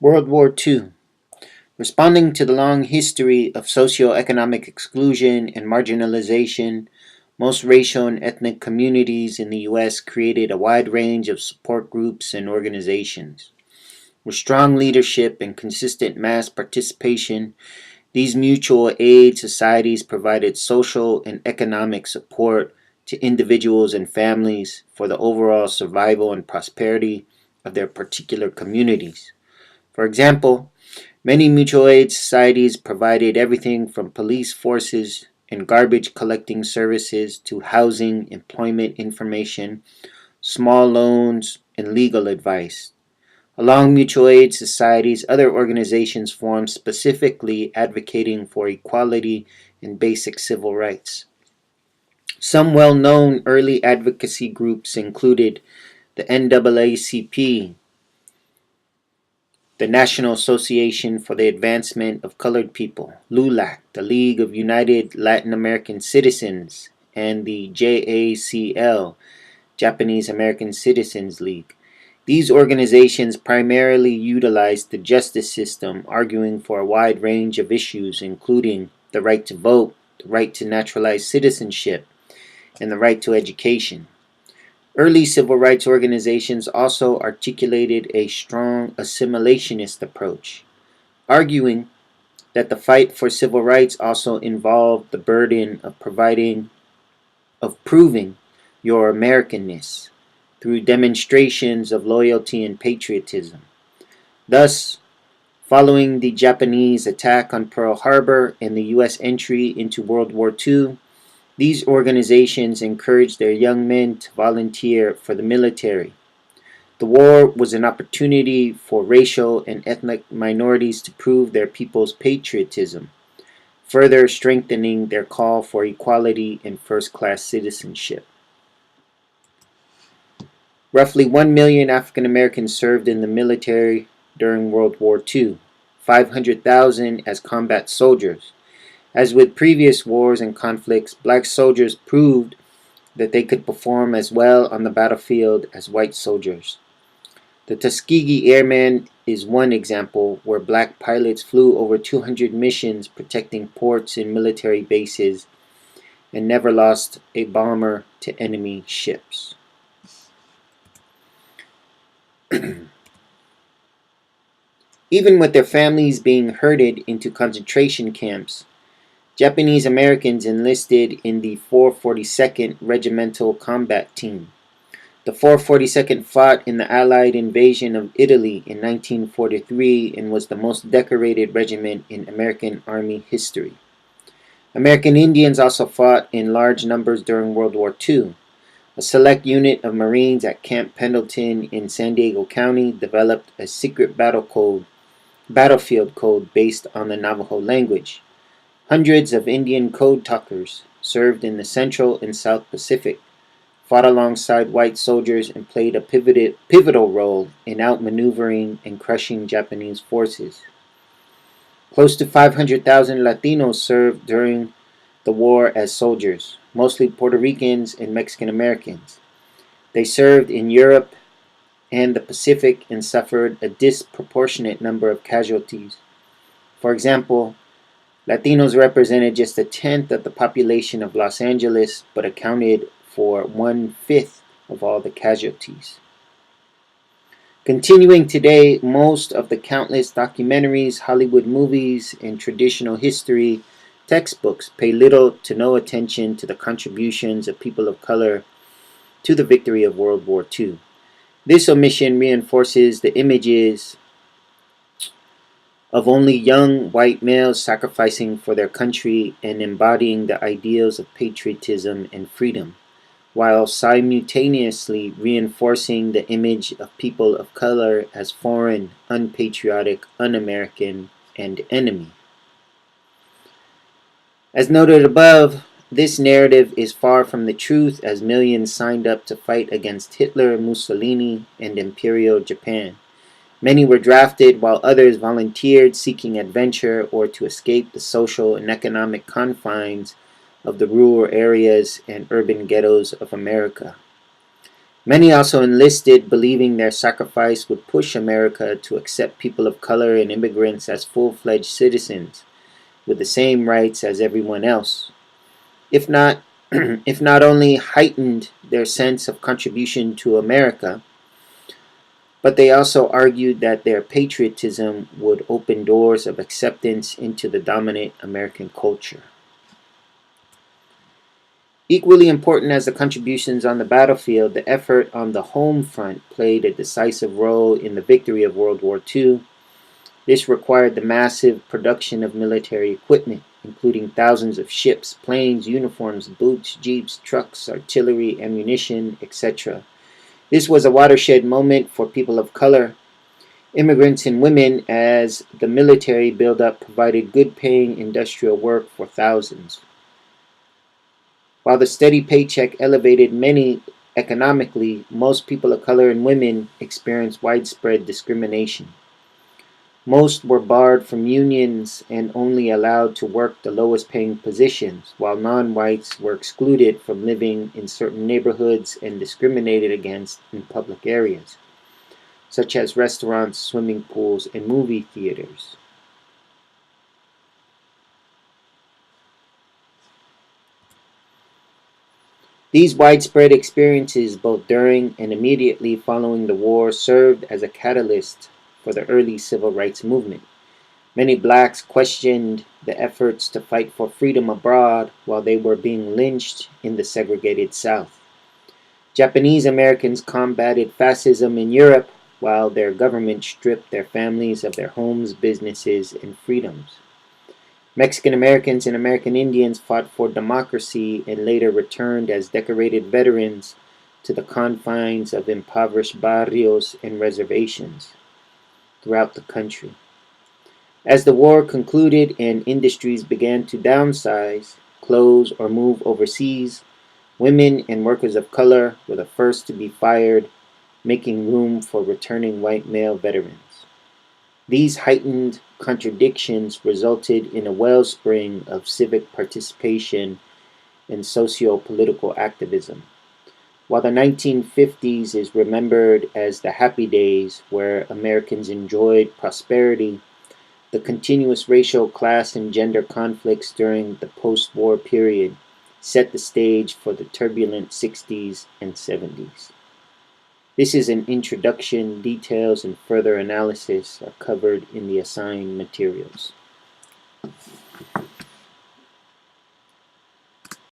World War II. Responding to the long history of socio-economic exclusion and marginalization, most racial and ethnic communities in the U.S. created a wide range of support groups and organizations. With strong leadership and consistent mass participation, these mutual aid societies provided social and economic support to individuals and families for the overall survival and prosperity of their particular communities. For example, many mutual aid societies provided everything from police forces and garbage collecting services to housing, employment information, small loans, and legal advice. Along mutual aid societies, other organizations formed specifically advocating for equality and basic civil rights. Some well-known early advocacy groups included the NAACP, the National Association for the Advancement of Colored People, LULAC, the League of United Latin American Citizens, and the JACL, Japanese American Citizens League. These organizations primarily utilized the justice system, arguing for a wide range of issues, including the right to vote, the right to naturalized citizenship, and the right to education. Early civil rights organizations also articulated a strong assimilationist approach, arguing that the fight for civil rights also involved the burden of proving your Americanness through demonstrations of loyalty and patriotism. Thus, following the Japanese attack on Pearl Harbor and the U.S. entry into World War II, these organizations encouraged their young men to volunteer for the military. The war was an opportunity for racial and ethnic minorities to prove their people's patriotism, further strengthening their call for equality and first-class citizenship. Roughly 1 million African Americans served in the military during World War II, 500,000 as combat soldiers. As with previous wars and conflicts, black soldiers proved that they could perform as well on the battlefield as white soldiers. The Tuskegee Airmen is one example where black pilots flew over 200 missions protecting ports and military bases and never lost a bomber to enemy ships. Even with their families being herded into concentration camps, Japanese Americans enlisted in the 442nd Regimental Combat Team. The 442nd fought in the Allied invasion of Italy in 1943 and was the most decorated regiment in American Army history. American Indians also fought in large numbers during World War II. A select unit of Marines at Camp Pendleton in San Diego County developed a secret battlefield code based on the Navajo language. Hundreds of Indian code talkers served in the Central and South Pacific, fought alongside white soldiers, and played a pivotal role in outmaneuvering and crushing Japanese forces. Close to 500,000 Latinos served during the war as soldiers, mostly Puerto Ricans and Mexican Americans. They served in Europe and the Pacific and suffered a disproportionate number of casualties. For example, Latinos represented just a tenth of the population of Los Angeles, but accounted for 1/5 of all the casualties. Continuing today, most of the countless documentaries, Hollywood movies, and traditional history textbooks pay little to no attention to the contributions of people of color to the victory of World War II. This omission reinforces the images of only young white males sacrificing for their country and embodying the ideals of patriotism and freedom, while simultaneously reinforcing the image of people of color as foreign, unpatriotic, un-American, and enemy. As noted above, this narrative is far from the truth, as millions signed up to fight against Hitler, Mussolini, and Imperial Japan. Many were drafted, while others volunteered, seeking adventure or to escape the social and economic confines of the rural areas and urban ghettos of America. Many also enlisted, believing their sacrifice would push America to accept people of color and immigrants as full-fledged citizens with the same rights as everyone else, if not if not only heightened their sense of contribution to America, but they also argued that their patriotism would open doors of acceptance into the dominant American culture. Equally important as the contributions on the battlefield, the effort on the home front played a decisive role in the victory of World War II. This required the massive production of military equipment, including thousands of ships, planes, uniforms, boots, jeeps, trucks, artillery, ammunition, etc. This was a watershed moment for people of color, immigrants, and women, as the military buildup provided good-paying industrial work for thousands. While the steady paycheck elevated many economically, most people of color and women experienced widespread discrimination. Most were barred from unions and only allowed to work the lowest paying positions, while non-whites were excluded from living in certain neighborhoods and discriminated against in public areas, such as restaurants, swimming pools, and movie theaters. These widespread experiences, both during and immediately following the war, served as a catalyst for the early civil rights movement. Many blacks questioned the efforts to fight for freedom abroad while they were being lynched in the segregated South. Japanese Americans combated fascism in Europe while their government stripped their families of their homes, businesses, and freedoms. Mexican Americans and American Indians fought for democracy and later returned as decorated veterans to the confines of impoverished barrios and reservations throughout the country. As the war concluded and industries began to downsize, close, or move overseas, women and workers of color were the first to be fired, making room for returning white male veterans. These heightened contradictions resulted in a wellspring of civic participation and socio-political activism. While the 1950s is remembered as the happy days where Americans enjoyed prosperity, the continuous racial, class, and gender conflicts during the post-war period set the stage for the turbulent 60s and 70s. This is an introduction. Details and further analysis are covered in the assigned materials.